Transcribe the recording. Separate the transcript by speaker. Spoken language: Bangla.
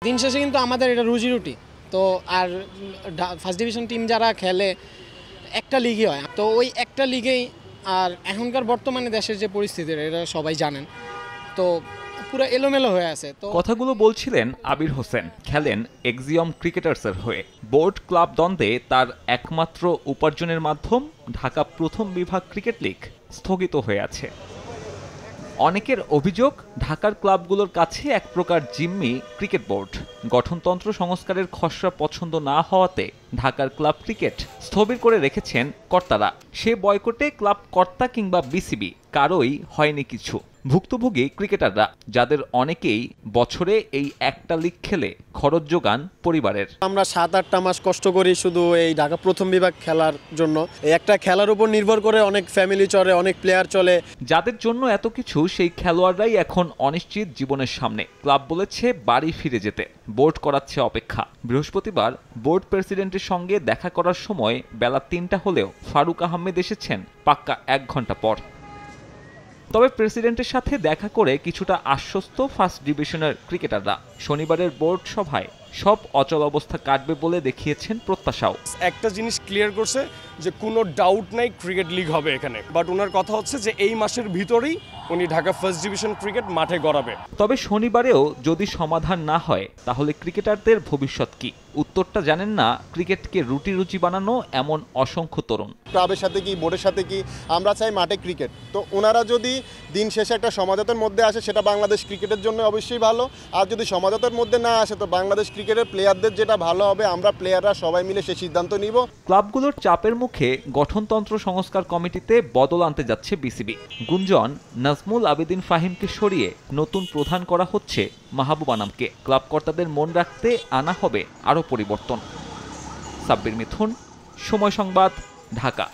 Speaker 1: দিন শেষে কিন্তু আমাদের এটা রুজি রুটি তো। আর ফার্স্ট ডিভিশন টিম যারা খেলে একটা লিগই হয়, তো ওই একটা লিগেই। আর এখনকার বর্তমানে দেশের যে পরিস্থিতি এটা সবাই জানেন, তো পুরো এলোমেলো হয়ে আছে। তো
Speaker 2: কথাগুলো বলছিলেন আবির হোসেন, খেলেন এক্সিয়ম ক্রিকেটার্সের হয়ে। বোর্ড ক্লাব দ্বন্দ্বে তার একমাত্র উপার্জনের মাধ্যম ঢাকা প্রথম বিভাগ ক্রিকেট লীগ স্থগিত হয়ে আছে। অনেকের অভিযোগ, ঢাকার ক্লাবগুলোর কাছে এক প্রকার জিম্মি ক্রিকেট বোর্ড। গঠনতন্ত্র সংস্কারের খসড়া পছন্দ না হওয়াতে ঢাকার ক্লাব ক্রিকেট স্থবির করে রেখেছেন কর্তারা। সে বয়কটে ক্লাব কর্তা কিংবা বিসিবি কারোই হয়নি কিছু। ভুক্তভোগী ক্রিকেটাররা, যাদের অনেকেই বছরে এই একটা লিগ খেলে খরচ যোগান পরিবারের।
Speaker 3: আমরা 7-8টা মাস কষ্ট করি শুধু এই ঢাকা প্রথম বিভাগ খেলার জন্য। এই একটা খেলার উপর নির্ভর করে অনেক ফ্যামিলি চলে, অনেক প্লেয়ার চলে।
Speaker 2: যাদের জন্য এত কিছু, সেই খেলোয়াড়রাই এখন অনিশ্চিত জীবনের সামনে। ক্লাব বলেছে বাড়ি ফিরে যেতে, বোর্ড করাচ্ছে অপেক্ষা। বৃহস্পতিবার বোর্ড প্রেসিডেন্টের সঙ্গে দেখা করার সময় বেলা 3টা হলেও ফারুক আহমেদ এসেছেন পাক্কা 1 ঘন্টা পর। তবে প্রেসিডেন্টের সাথে দেখা করে কিছুটা আশ্বস্ত ফার্স্ট ডিভিশনের ক্রিকেটাররা। শনিবারের বোর্ড সভায় সব অচল অবস্থা কাটবে বলে দেখিয়েছেন প্রত্যাশাও।
Speaker 4: একটা জিনিস ক্লিয়ার করছে যে কোনো ডাউট নাই ক্রিকেট লিগ হবে এখানে, বাট ওনার কথা হচ্ছে যে এই মাসের ভিতরেই উনি ঢাকা ফার্স্ট ডিভিশন ক্রিকেট মাঠে গড়াবে।
Speaker 2: তবে শনিবারেও যদি সমাধান না হয়, তাহলে ক্রিকেটারদের ভবিষ্যৎ কি? উত্তরটা জানেন না ক্রিকেটকে রুটি রুচি বানানো এমন অসংখ্য তরুণ।
Speaker 3: ক্লাবের সাথে কি, বোর্ডের সাথে কি, আমরা চাই মাঠে ক্রিকেট। তো ওনারা যদি দিন শেষে একটা সমাধানের মধ্যে আসে, সেটা বাংলাদেশ ক্রিকেটের জন্য অবশ্যই ভালো। আর যদি সমাধানের মধ্যে না আসে, তো বাংলাদেশ ক্রিকেটের প্লেয়ারদের যেটা ভালো হবে, আমরা প্লেয়াররা সবাই মিলে সেই সিদ্ধান্ত নিব।
Speaker 2: ক্লাবগুলোর চাপের মুখে গঠনতন্ত্র সংস্কার কমিটিতে বদল আনতে যাচ্ছে বিসিবি। গুঞ্জন, নাজমুল আবেদিন ফাহিমকে সরিয়ে নতুন প্রধান করা হচ্ছে মাহবুব আনামকে। ক্লাব কর্তাদের মন রাখতে আনা হবে আরও পরিবর্তন। সাব্বির মিথুন, সময় সংবাদ, ঢাকা।